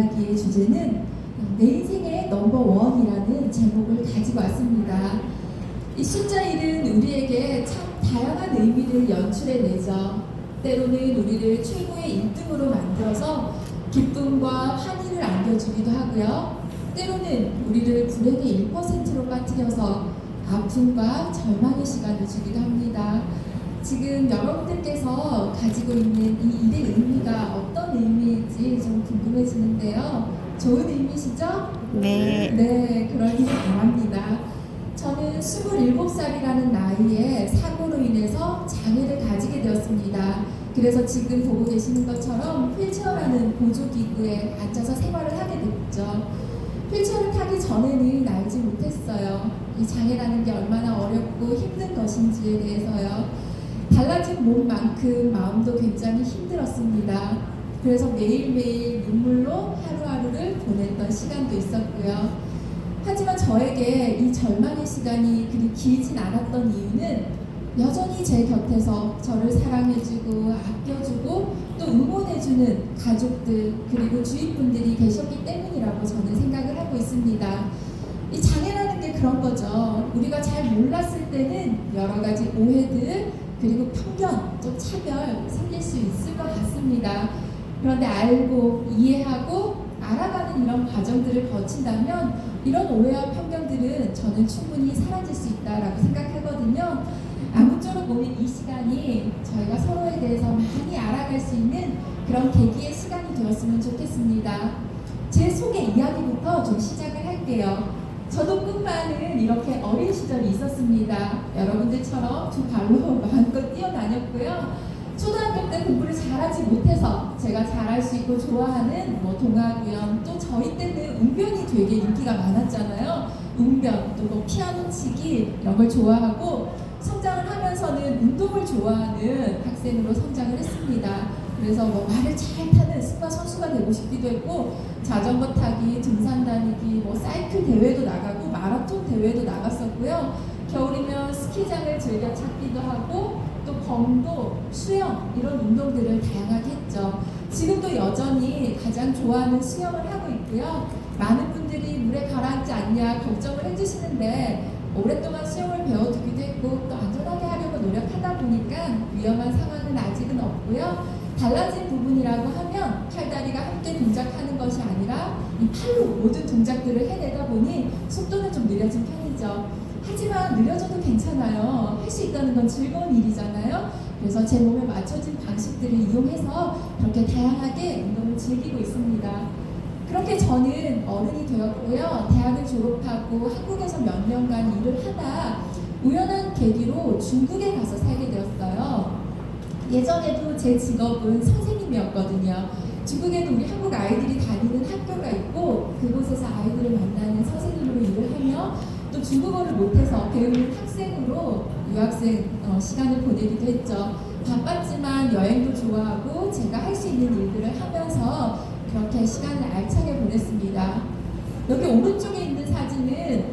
이야기의 주제는 내 인생의 넘버원이라는 제목을 가지고 왔습니다. 이 숫자 1은 우리에게 참 다양한 의미를 연출해내죠. 때로는 우리를 최고의 1등으로 만들어서 기쁨과 환희를 안겨주기도 하고요. 때로는 우리를 불행의 1%로 빠뜨려서 아픔과 절망의 시간을 주기도 합니다. 지금 여러분들께서 가지고 있는 이 일의 의미가 어떤 의미일지 좀 궁금해지는데요. 좋은 의미시죠? 네. 네, 그러길 바랍니다. 저는 27살이라는 나이에 사고로 인해서 장애를 가지게 되었습니다. 그래서 지금 보고 계시는 것처럼 휠체어라는 보조기구에 앉아서 생활을 하게 됐죠. 휠체어를 타기 전에는 알지 못했어요. 이 장애라는 게 얼마나 어렵고 힘든 것인지에 대해서요. 달라진 몸만큼 마음도 굉장히 힘들었습니다. 그래서 매일매일 눈물로 하루하루를 보냈던 시간도 있었고요. 하지만 저에게 이 절망의 시간이 그리 길진 않았던 이유는 여전히 제 곁에서 저를 사랑해주고 아껴주고 또 응원해주는 가족들 그리고 주위 분들이 계셨기 때문이라고 저는 생각을 하고 있습니다. 이 장애라는 게 그런 거죠. 우리가 잘 몰랐을 때는 여러 가지 오해들 그리고 편견, 또 차별 생길 수 있을 것 같습니다. 그런데 알고 이해하고 알아가는 이런 과정들을 거친다면 이런 오해와 편견들은 저는 충분히 사라질 수 있다라고 생각하거든요. 아무쪼록 오늘 이 시간이 저희가 서로에 대해서 많이 알아갈 수 있는 그런 계기의 시간이 되었으면 좋겠습니다. 제 소개 이야기부터 좀 시작을 할게요. 저도 꿈만은 이렇게 어린 시절이 있었습니다. 여러분들처럼 두 발로 마음껏 뛰어다녔고요. 초등학교 때 공부를 잘하지 못해서 제가 잘할 수 있고 좋아하는 동화구연 또 저희 때는 웅변이 되게 인기가 많았잖아요. 웅변 또 피아노 치기 이런 걸 좋아하고 성장을 하면서는 운동을 좋아하는 학생으로 성장을 했습니다. 그래서 말을 잘 타는 스파 선수가 되고 싶기도 했고 자전거 타기, 등산 다니기, 사이클 대회도 나가고 마라톤 대회도 나갔었고요. 겨울이면 스키장을 즐겨 찾기도 하고 또 검도, 수영 이런 운동들을 다양하게 했죠. 지금도 여전히 가장 좋아하는 수영을 하고 있고요. 많은 분들이 물에 가라앉지 않냐 걱정을 해주시는데 오랫동안 수영을 배워두기도 했고 또 안전하게 하려고 노력하다 보니까 위험한 상황은 아직은 없고요. 달라진 부분이라고 하면 팔다리가 함께 동작하는 것이 아니라 이 팔로 모든 동작들을 해내다 보니 속도는 좀 느려진 편이죠. 하지만 느려져도 괜찮아요. 할 수 있다는 건 즐거운 일이잖아요. 그래서 제 몸에 맞춰진 방식들을 이용해서 그렇게 다양하게 운동을 즐기고 있습니다. 그렇게 저는 어른이 되었고요. 대학을 졸업하고 한국에서 몇 년간 일을 하다 우연한 계기로 중국에 가서 살게 되었어요. 예전에도 제 직업은 선생님이었거든요. 중국에도 우리 한국 아이들이 다니는 학교가 있고 그곳에서 아이들을 만나는 선생님으로 일을 하며 또 중국어를 못해서 배우는 학생으로 유학생 시간을 보내기도 했죠. 바빴지만 여행도 좋아하고 제가 할 수 있는 일들을 하면서 그렇게 시간을 알차게 보냈습니다. 여기 오른쪽에 있는 사진은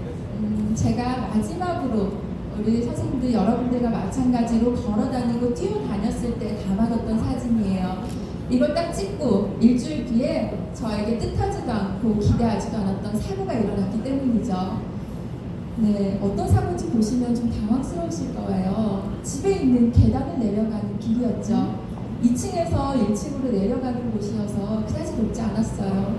제가 마지막으로 우리 선생님들 여러분들과 마찬가지로 걸어다니고 뛰어다녔을 때 담아뒀던 사진이에요. 이걸 딱 찍고 일주일 뒤에 저에게 뜻하지도 않고 기대하지도 않았던 사고가 일어났기 때문이죠. 네, 어떤 사고인지 보시면 좀 당황스러우실 거예요. 집에 있는 계단을 내려가는 길이었죠. 2층에서 1층으로 내려가는 곳이어서 그다지 높지 않았어요.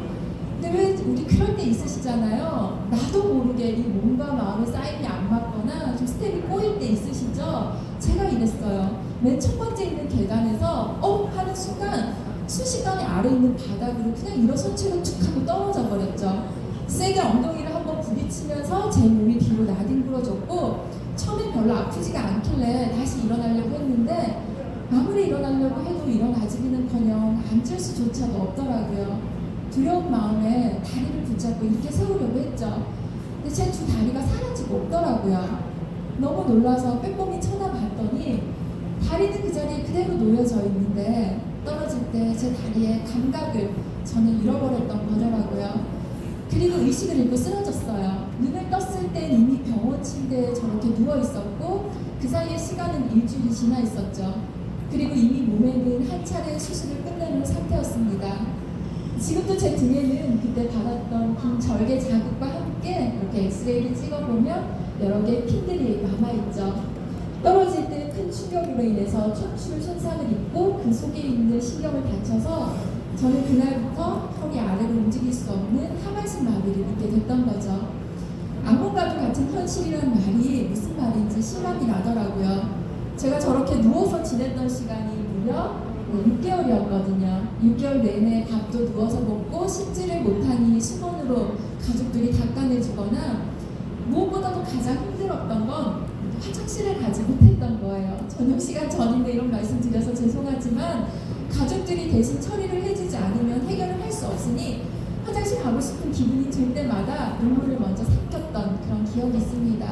근데 왜 우리 그럴 때 있으시잖아요. 나도 모르게 이 몸과 마음의 사인이 안 맞거나 좀 스텝이 꼬일 때 있으시죠? 제가 이랬어요. 맨 첫 번째 있는 계단에서 하는 순간 순식간에 아래 있는 바닥으로 그냥 일어선 채로 툭 하고 떨어져 버렸죠. 세게 엉덩이를 한번 부딪히면서 제 몸이 뒤로 나뒹굴어졌고 처음엔 별로 아프지가 않길래 다시 일어나려고 했는데 아무리 일어나려고 해도 일어나지기는커녕 앉을 수조차도 없더라고요. 두려운 마음에 다리를 붙잡고 이렇게 세우려고 했죠. 근데 제 두 다리가 사라지고 없더라고요. 너무 놀라서 빼꼼히 쳐다봤더니 다리는 그 자리에 그대로 놓여져 있는데 떨어질 때 제 다리의 감각을 저는 잃어버렸던 거더라고요. 그리고 의식을 잃고 쓰러졌어요. 눈을 떴을 땐 이미 병원 침대에 저렇게 누워 있었고 그 사이에 시간은 일주일이 지나 있었죠. 그리고 이미 몸에는 한 차례 수술을 끝내는 상태였습니다. 지금도 제 등에는 그때 받았던 긴 절개 자국과 함께 이렇게 엑스레이를 찍어보면 여러 개의 핀들이 남아있죠. 떨어질 때 큰 충격으로 인해서 척추 손상을 입고 그 속에 있는 신경을 다쳐서 저는 그날부터 허리 아래로 움직일 수 없는 하반신 마비를 입게 됐던 거죠. 악몽과도 같은 현실이라는 말이 무슨 말인지 실감이 나더라고요. 제가 저렇게 누워서 지냈던 시간이 무려 6개월이었거든요. 6개월 내내 밥도 누워서 먹고 씻지를 못하니 수건으로 가족들이 닦아내주거나 무엇보다도 가장 힘들었던 건 화장실을 가지 못했던 거예요. 저녁 시간 전인데 이런 말씀 드려서 죄송하지만 가족들이 대신 처리를 해주지 않으면 해결을 할 수 없으니 화장실 가고 싶은 기분이 들 때마다 눈물을 먼저 삭혔던 그런 기억이 있습니다.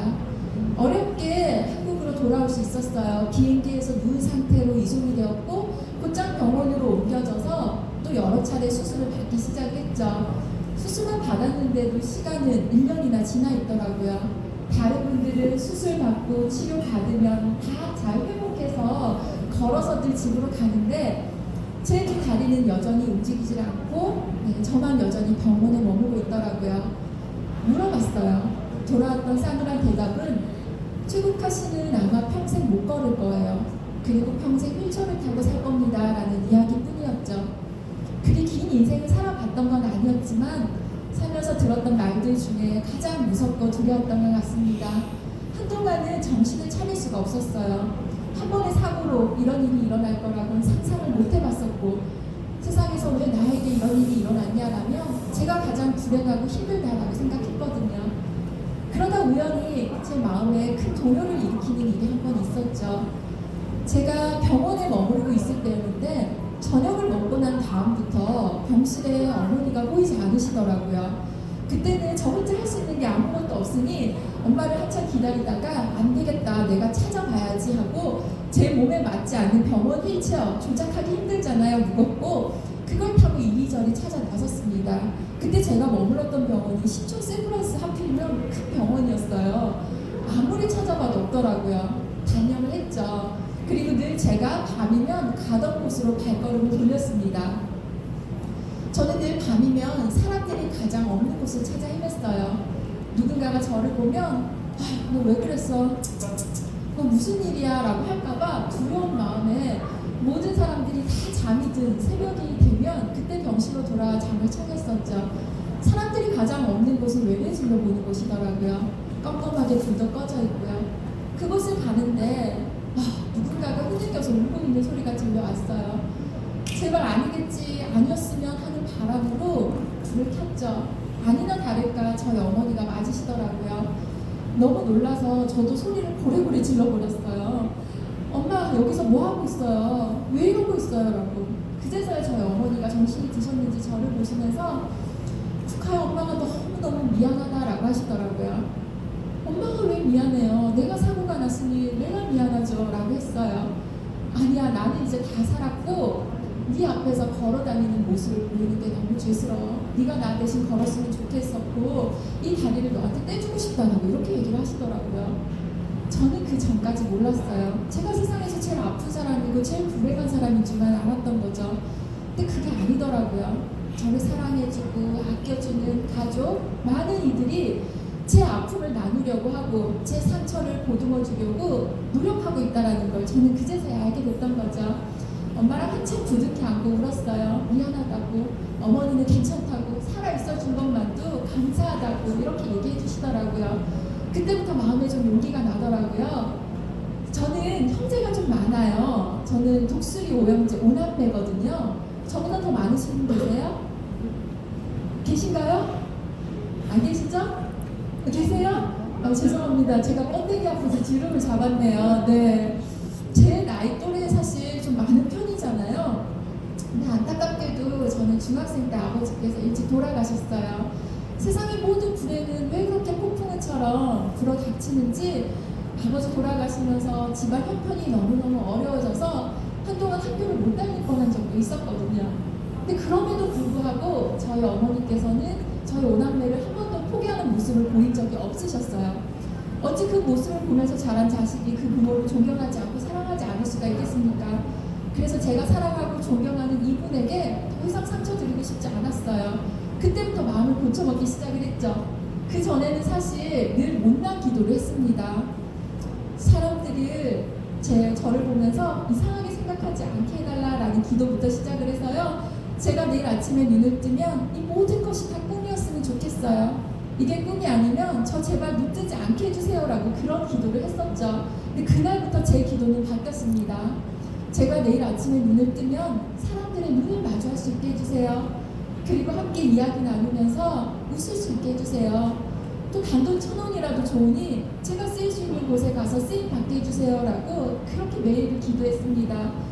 어렵게 한국으로 돌아올 수 있었어요. 비행기에서 누운 상태로 이송이 되었고 곧장 병원으로 옮겨져서 또 여러 차례 수술을 받기 시작했죠. 수술만 받았는데도 시간은 1년이나 지나 있더라고요. 다른 분들은 수술 받고 치료 받으면 다 잘 회복해서 걸어서들 집으로 가는데 제 두 다리는 여전히 움직이질 않고 저만 여전히 병원에 머물고 있더라고요. 물어봤어요. 돌아왔던 싸늘한 대답은 최국하 씨는 아마 평생 못 걸을 거예요. 그리고 평생 휠체어를 타고 살 겁니다. 라는 이야기뿐이었죠. 그리 긴 인생을 살아봤던 건 아니었지만 살면서 들었던 말들 중에 가장 무섭고 두려웠던 것 같습니다. 한동안은 정신을 차릴 수가 없었어요. 한 번의 사고로 이런 일이 일어날 거라고는 상상을 못 해봤었고 세상에서 왜 나에게 이런 일이 일어났냐라며 제가 가장 불행하고 힘들다라고 생각했거든요. 그러다 우연히 제 마음에 큰 동요를 일으키는 일이 한 번 있었죠. 제가 병원에 머무르고 있을 때였는데 저녁을 먹고 난 다음부터 병실에 어머니가 보이지 않으시더라고요. 그때는 저 혼자 할 수 있는 게 아무것도 없으니 엄마를 한참 기다리다가 안 되겠다 내가 찾아봐야지 하고 제 몸에 맞지 않는 병원 휠체어 조작하기 힘들잖아요. 무겁고 그걸 타고 이리저리 찾아 나섰습니다. 그때 제가 머물렀던 병원이 시청 세브란스 하필이면 큰 병원이었어요. 아무리 찾아봐도 없더라고요. 단념을 했죠. 그리고 늘 제가 밤이면 가던 곳으로 발걸음을 돌렸습니다. 저는 늘 밤이면 사람들이 가장 없는 곳을 찾아 헤맸어요. 누군가가 저를 보면 너 왜 그랬어? 너 무슨 일이야? 라고 할까봐 두려운 마음에 모든 사람들이 다 잠이 든 새벽이 되면 그때 병실로 돌아와 잠을 청했었죠. 사람들이 가장 없는 곳은 외래진로 보는 곳이더라고요. 껌껌하게 불도 꺼져 있고요. 그곳을 가는데 누군가가 흐느껴서 울고 있는 소리가 들려왔어요. 제발 아니겠지, 아니었으면 하는 바람으로 불을 켰죠. 아니나 다를까 저희 어머니가 맞으시더라고요. 너무 놀라서 저도 소리를 고래고래 질러버렸어요. 엄마 여기서 뭐 하고 있어요? 왜 이러고 있어요? 라고. 그제서야 저희 어머니가 정신이 드셨는지 저를 보시면서 국화야 엄마가 너무너무 미안하다라고 하시더라고요. 엄마가 왜 미안해요? 내가 사고가 났으니 내가 미안하죠 라고 했어요. 아니야 나는 이제 다 살았고 네 앞에서 걸어다니는 모습을 보이는 게 너무 죄스러워. 네가 나 대신 걸었으면 좋겠었고 이 다리를 너한테 떼주고 싶다고 이렇게 얘기를 하시더라고요. 저는 그 전까지 몰랐어요. 제가 세상에서 제일 아픈 사람이고 제일 불행한 사람인 줄만 알았던 거죠. 근데 그게 아니더라고요. 저를 사랑해주고 아껴주는 가족 많은 이들이 제 아픔을 나누려고 하고 제 상처를 보듬어 주려고 노력하고 있다는 걸 저는 그제서야 알게 됐던 거죠. 엄마랑 한참 부둥켜 안고 울었어요. 미안하다고, 어머니는 괜찮다고, 살아있어 준 것만도 감사하다고 이렇게 얘기해 주시더라고요. 그때부터 마음에 좀 용기가 나더라고요. 저는 형제가 좀 많아요. 저는 독수리 오형제 5남매거든요. 저보다 더 많으신 분 계세요? 계신가요? 안 계시죠? 계세요? 죄송합니다. 제가 껍데기 앞에서 주름을 잡았네요. 네. 제 나이 또래 사실 좀 많은 편이잖아요. 근데 안타깝게도 저는 중학생 때 아버지께서 일찍 돌아가셨어요. 세상의 모든 불행은 왜 그렇게 폭풍우처럼 불어닥치는지 아버지 돌아가시면서 집안 형편이 너무너무 어려워져서 한동안 학교를 못 다닐 뻔한 적도 있었거든요. 근데 그럼에도 불구하고 저희 어머니께서는 저희 오남매를 한 번도 포기하는 모습을 보인 적이 없으셨어요. 어찌 그 모습을 보면서 자란 자식이 그 부모를 존경하지 않고 사랑하지 않을 수가 있겠습니까? 그래서 제가 사랑하고 존경하는 이분에게 더 이상 상처 드리고 싶지 않았어요. 그때부터 마음을 고쳐먹기 시작을 했죠. 그 전에는 사실 늘 못난 기도를 했습니다. 사람들이 저를 보면서 이상하게 생각하지 않게 해달라라는 기도부터 시작을 해서요. 제가 내일 아침에 눈을 뜨면 이 모든 것이 다 꿈이었으면 좋겠어요. 이게 꿈이 아니면 저 제발 눈 뜨지 않게 해주세요라고 그런 기도를 했었죠. 근데 그날부터 제 기도는 바뀌었습니다. 제가 내일 아침에 눈을 뜨면 사람들의 눈을 마주할 수 있게 해주세요. 그리고 함께 이야기 나누면서 웃을 수 있게 해주세요. 또 단돈 1,000원이라도 좋으니 제가 쓰일 수 있는 곳에 가서 쓰임 받게 해주세요라고 그렇게 매일 기도했습니다.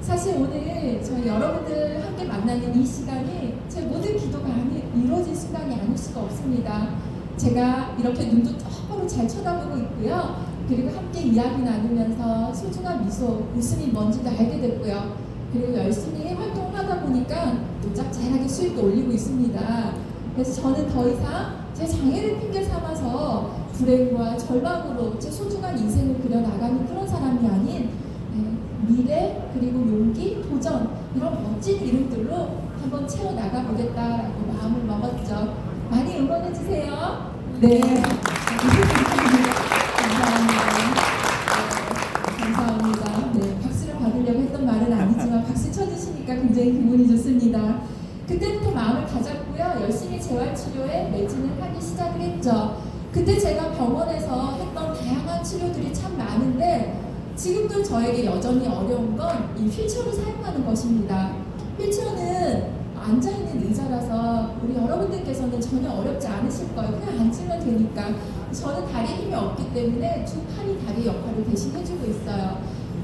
사실 오늘 저희 여러분들 함께 만나는 이 시간이 제 모든 기도가 이루어질 순간이 아닐 수가 없습니다. 제가 이렇게 눈도 똑바로 잘 쳐다보고 있고요. 그리고 함께 이야기 나누면서 소중한 미소, 웃음이 뭔지도 알게 됐고요. 그리고 열심히 활동하다 보니까 또 짭짤하게 수익도 올리고 있습니다. 그래서 저는 더 이상 제 장애를 핑계 삼아서 불행과 절망으로 제 소중한 인생을 그려나가는 그런 사람이 아닌 미래, 그리고 용기, 도전 이런 멋진 이름들로 한번 채워나가보겠다라고 마음을 먹었죠. 많이 응원해주세요. 네. 감사합니다. 네, 박수를 받으려고 했던 말은 아니지만 박수 쳐주시니까 굉장히 기분이 좋습니다. 그때부터 마음을 다잡고요. 열심히 재활치료에 매진을 하기 시작을 했죠. 그때 제가 병원에서 했던 다양한 치료들이 참 많은데 지금도 저에게 여전히 어려운 건 이 휠체어를 사용하는 것입니다. 휠체어는 앉아있는 의자라서 우리 여러분들께서는 전혀 어렵지 않으실 거예요. 그냥 앉으면 되니까. 저는 다리에 힘이 없기 때문에 두 팔이 다리 역할을 대신 해주고 있어요.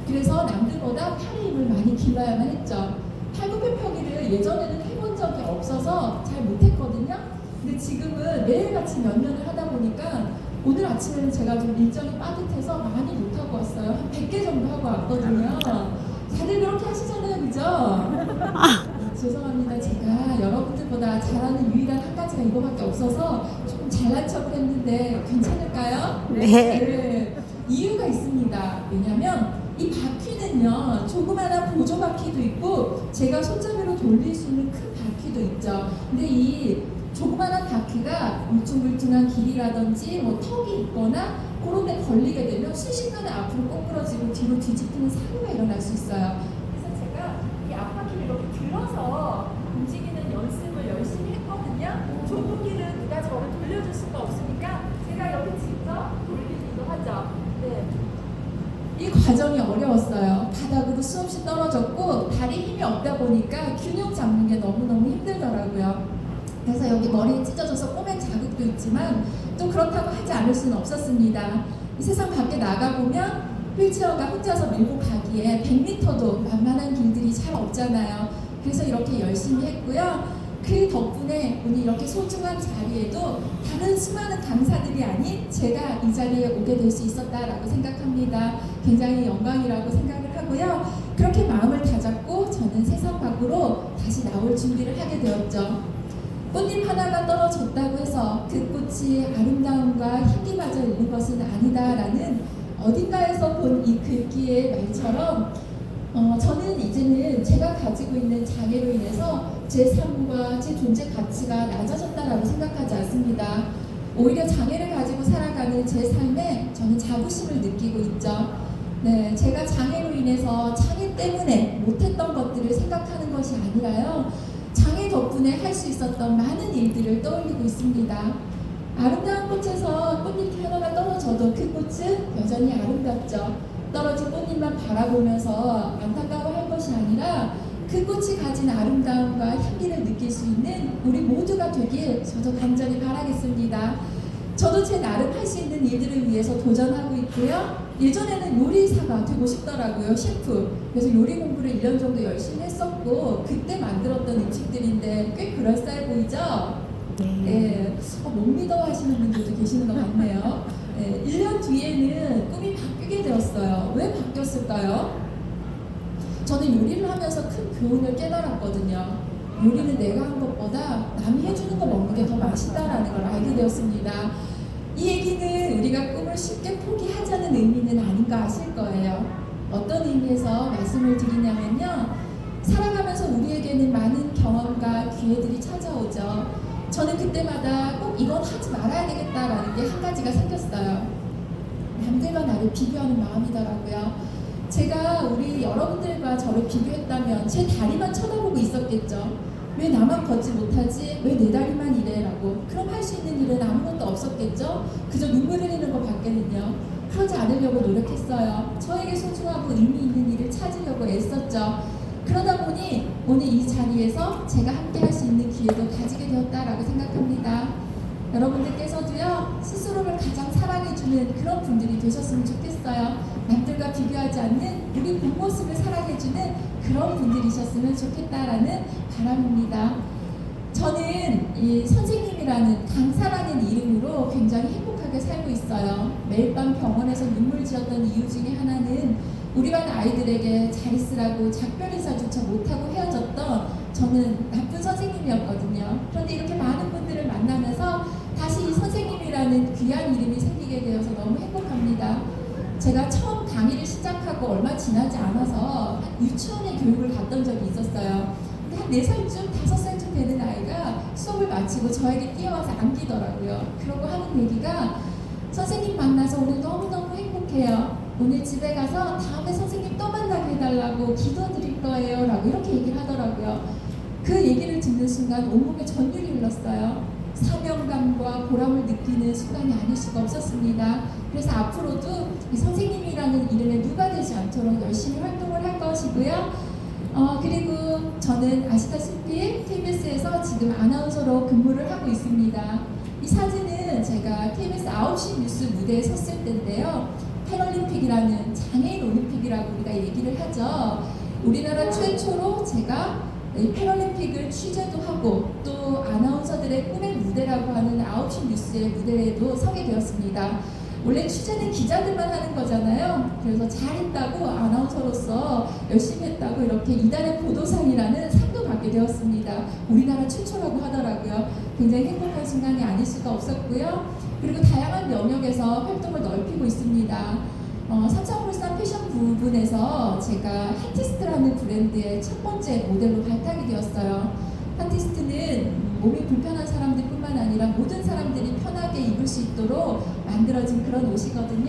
그래서 남들보다 팔의 힘을 많이 길러야만 했죠. 팔굽혀펴기를 예전에는 해본 적이 없어서 잘 못했거든요. 근데 지금은 매일같이 몇 년을 하다 보니까 오늘 아침에는 제가 좀 일정이 빠듯해서 많이 못하고 왔어요. 한 100개 정도 하고 왔거든요. 다들 그렇게 하시잖아요, 그죠? 죄송합니다. 제가 여러분들보다 잘하는 유일한 한 가지가 이거밖에 없어서 조금 잘난 척을 했는데 괜찮을까요? 네. 이유가 있습니다. 왜냐면 이 바퀴는요, 조그마한 보조 바퀴도 있고 제가 손잡이로 돌릴 수 있는 큰 바퀴도 있죠. 근데 이 조그마한 바퀴가 울퉁불퉁한 길이라든지 뭐 턱이 있거나 그런 데 걸리게 되면 순식간에 앞으로 꼬꾸러지고 뒤로 뒤집히는 사고가 일어날 수 있어요. 그래서 제가 이 앞바퀴를 이렇게 들어서 움직이는 연습을 열심히 했거든요. 좁은 길은 누가 저를 돌려줄 수가 없으니까 제가 이렇게 직접 돌리기도 하죠. 네. 이 과정이 어려웠어요. 바닥으로 수없이 떨어졌고 다리 힘이 없다 보니까 균형 잡는 게 너무너무 힘들더라고요. 그래서 여기 머리에 찢어져서 꼬맨 자국도 있지만 또 그렇다고 하지 않을 수는 없었습니다. 이 세상 밖에 나가보면 휠체어가 혼자서 밀고 가기에 100m도 만만한 길들이 잘 없잖아요. 그래서 이렇게 열심히 했고요. 그 덕분에 오늘 이렇게 소중한 자리에도 다른 수많은 강사들이 아닌 제가 이 자리에 오게 될 수 있었다라고 생각합니다. 굉장히 영광이라고 생각을 하고요. 그렇게 마음을 다잡고 저는 세상 밖으로 다시 나올 준비를 하게 되었죠. 꽃잎 하나가 떨어졌다고 해서 그 꽃이 아름다움과 향기마저 있는 것은 아니다라는 어딘가에서 본 이 글귀의 말처럼 저는 이제는 제가 가지고 있는 장애로 인해서 제 삶과 제 존재 가치가 낮아졌다라고 생각하지 않습니다. 오히려 장애를 가지고 살아가는 제 삶에 저는 자부심을 느끼고 있죠. 네, 제가 장애로 인해서 장애 때문에 못했던 것들을 생각하는 것이 아니라요. 장애 덕분에 할 수 있었던 많은 일들을 떠올리고 있습니다. 아름다운 꽃에서 꽃잎 하나가 떨어져도 그 꽃은 여전히 아름답죠. 떨어진 꽃잎만 바라보면서 안타까워할 것이 아니라 그 꽃이 가진 아름다움과 향기를 느낄 수 있는 우리 모두가 되길 저도 간절히 바라겠습니다. 저도 제 나름 할 수 있는 일들을 위해서 도전하고 있고요. 예전에는 요리사가 되고 싶더라고요, 셰프. 그래서 요리 공부를 1년 정도 열심히 했었고 그때 만들었던 음식들인데 꽤 그럴싸해 보이죠? 네. 못 믿어 하시는 분들도 계시는 것 같네요. 네, 1년 뒤에는 꿈이 바뀌게 되었어요. 왜 바뀌었을까요? 저는 요리를 하면서 큰 교훈을 깨달았거든요. 요리는 내가 한 것보다 남이 해주는 거 먹는 게 더 맛있다라는 걸 알게 되었습니다. 이 얘기는 우리가 꿈을 쉽게 포기하자는 의미는 아닌가 하실 거예요. 어떤 의미에서 말씀을 드리냐면요. 살아가면서 우리에게는 많은 경험과 기회들이 찾아오죠. 저는 그때마다 꼭 이건 하지 말아야 되겠다라는 게 한 가지가 생겼어요. 남들과 나를 비교하는 마음이더라고요. 제가 우리 여러분들과 저를 비교했다면 제 다리만 쳐다보고 있었겠죠. 왜 나만 걷지 못하지? 왜 내 다리만 이래라고. 그럼 할 수 있는 일은 아무것도 없었겠죠? 그저 눈물 흘리는 것 밖에는요. 그러지 않으려고 노력했어요. 저에게 소중하고 의미 있는 일을 찾으려고 애썼죠. 그러다 보니 오늘 이 자리에서 제가 함께 할 수 있는 기회도 가지게 되었다라고 생각합니다. 여러분들께서도요, 스스로를 가장 사랑해주는 그런 분들이 되셨으면 좋겠어요. 남들과 비교하지 않는 우리 본 모습을 사랑해주는 그런 분들이셨으면 좋겠다라는 바람입니다. 저는 이 선생님이라는 강사라는 이름으로 굉장히 행복하게 살고 있어요. 매일 밤 병원에서 눈물 지었던 이유 중에 하나는 우리 반 아이들에게 잘 있으라고 작별 인사조차 못하고 헤어졌던 저는 나쁜 선생님이었거든요. 그런데 이렇게 많은 분들을 만나면서 다시 이 선생님이라는 귀한 이름이 생기게 되어서 너무 행복합니다. 제가 처음 강의를 시작하고 얼마 지나지 않아서 유치원에 교육을 갔던 적이 있었어요. 근데 한 4살쯤, 5살쯤 되는 아이가 수업을 마치고 저에게 뛰어와서 안기더라고요. 그러고 하는 얘기가 선생님 만나서 오늘 너무너무 행복해요. 오늘 집에 가서 다음에 선생님 또 만나게 해달라고 기도드릴 거예요 라고 이렇게 얘기를 하더라고요. 그 얘기를 듣는 순간 온몸에 전율이 흘렀어요. 사명감과 보람을 느끼는 순간이 아닐 수가 없었습니다. 그래서 앞으로도 이 선생님이라는 이름에 누가 되지 않도록 열심히 활동을 할 것이고요. 그리고 저는 아시다시피 KBS에서 지금 아나운서로 근무를 하고 있습니다. 이 사진은 제가 KBS 9시 뉴스 무대에 섰을 때인데요. 패럴림픽이라는 장애인 올림픽이라고 우리가 얘기를 하죠. 우리나라 최초로 제가 이 패럴림픽을 취재도 하고 또 아나운서들의 꿈의 무대라고 하는 9시 뉴스의 무대에도 서게 되었습니다. 원래 취재는 기자들만 하는 거잖아요. 그래서 잘했다고 아나운서로서 열심히 했다고 이렇게 이달의 보도상이라는 상도 받게 되었습니다. 우리나라 최초라고 하더라고요. 굉장히 행복한 순간이 아닐 수가 없었고요. 그리고 다양한 영역에서 활동을 넓히고 있습니다. 삼성물산 패션 부분에서 제가 핫티스트라는 브랜드의 첫 번째 모델로 발탁이 되었어요. 핫티스트는 몸이 불편한 사람들뿐만 아니라 모든 사람들이 편하게 입을 수 있도록 만들어진 그런 옷이거든요.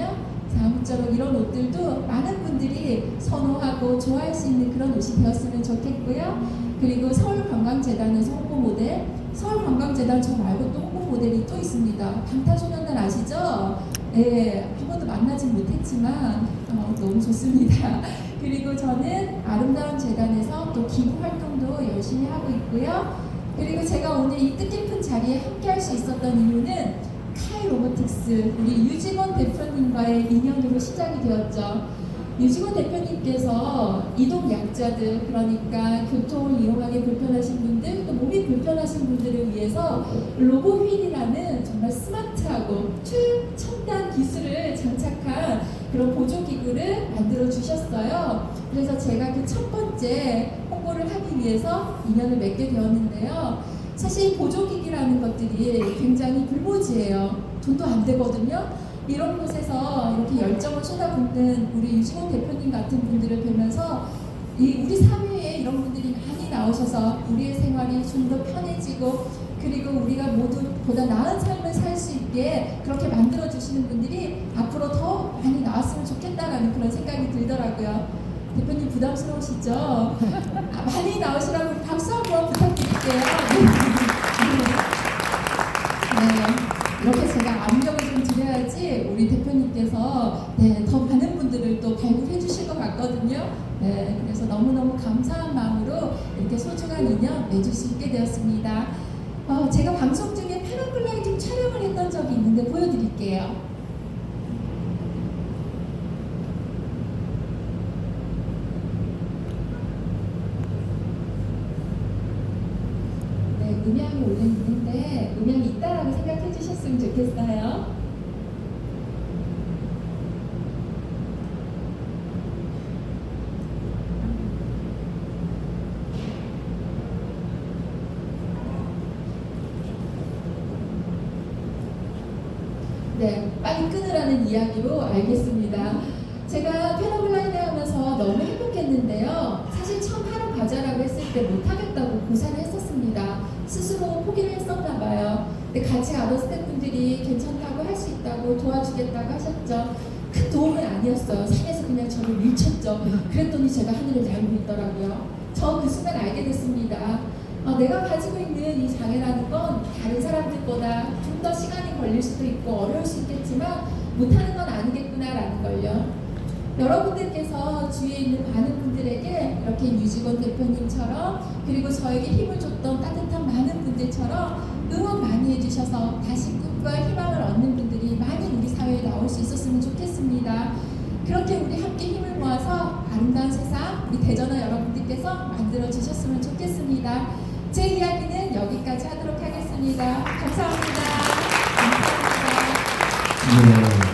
자, 아무쪼록 이런 옷들도 많은 분들이 선호하고 좋아할 수 있는 그런 옷이 되었으면 좋겠고요. 그리고 서울관광재단에서 홍보 모델, 서울관광재단 저 말고 또 홍보 모델이 또 있습니다. 방탄소년단 아시죠? 네, 한 번도 만나진 못했지만 너무 좋습니다. 그리고 저는 아름다운 재단에서 또 기부 활동도 열심히 하고 있고요. 그리고 제가 오늘 이 뜻깊은 자리에 함께 할 수 있었던 이유는 카이 로보틱스 우리 유직원 대표님과의 인연으로 시작이 되었죠. 유직원 대표님께서 이동 약자들, 그러니까 교통을 이용하기 불편하신 분들, 또 몸이 불편하신 분들을 위해서 로보휠이라는 정말 스마트하고 최첨단 기술을 장착한 그런 보조기구를 만들어 주셨어요. 그래서 제가 그 첫 번째 홍보를 하기 위해서 인연을 맺게 되었는데요. 사실 보조기기라는 것들이 굉장히 불모지예요. 돈도 안 되거든요. 이런 곳에서 이렇게 열정을 쏟아붓는 우리 유직원 대표님 같은 분들을 뵈면서 우리 사회에 이런 분들이 많이 나오셔서 우리의 생활이 좀 더 편해지고 그리고 우리가 모두 보다 나은 삶을 살 수 있게 그렇게 만들어 주시는 분들이 앞으로 더 많이 나왔으면 좋겠다라는 그런 생각이 들더라고요. 대표님 부담스러우시죠? 많이 나오시라고 박수 한번 부탁드릴게요. 네, 이렇게 제가 압력을 좀 드려야지 우리 대표님께서 더 많은 분들을 또 발굴해 주실 것 같거든요. 네, 그래서 너무너무 감사한 마음으로 이렇게 소중한 인연 맺을 수 있게 되었습니다. 제가 방송 중에 패러글라이딩 촬영을 했던 적이 있는데 보여드릴게요. 네, 음향이 올려 있는데 음향이 있다라고 생각해 주셨으면 좋겠어요. 네, 빨리 끊으라는 이야기로 알겠습니다. 제가 패러글라이딩 하면서 너무 행복했는데요. 사실 처음 하러 가자라고 했을 때 못하겠다고 고사를 했었습니다. 스스로 포기를 했었나 봐요. 근데 같이 가던 스태프분들이 괜찮다고 할 수 있다고 도와주겠다고 하셨죠. 큰 도움은 아니었어요. 산에서 그냥 저를 밀쳤죠. 그랬더니 제가 하늘을 날고 있더라고요. 저 그 순간 알게 됐습니다. 내가 가지고 있는 이 장애라는 건 다른 사람들보다 좀 더 시간이 걸릴 수도 있고 어려울 수 있겠지만 못하는 건 아니겠구나라는 걸요. 여러분들께서 주위에 있는 많은 분들에게 이렇게 유직원 대표님처럼 그리고 저에게 힘을 줬던 따뜻한 많은 분들처럼 응원 많이 해주셔서 다시 꿈과 희망을 얻는 분들이 많이 우리 사회에 나올 수 있었으면 좋겠습니다. 그렇게 우리 함께 힘을 모아서 아름다운 세상 우리 대전화 여러분들께서 만들어 주셨으면 좋겠습니다. 제 이야기는 여기까지 하도록 하겠습니다. 감사합니다. 감사합니다. 네.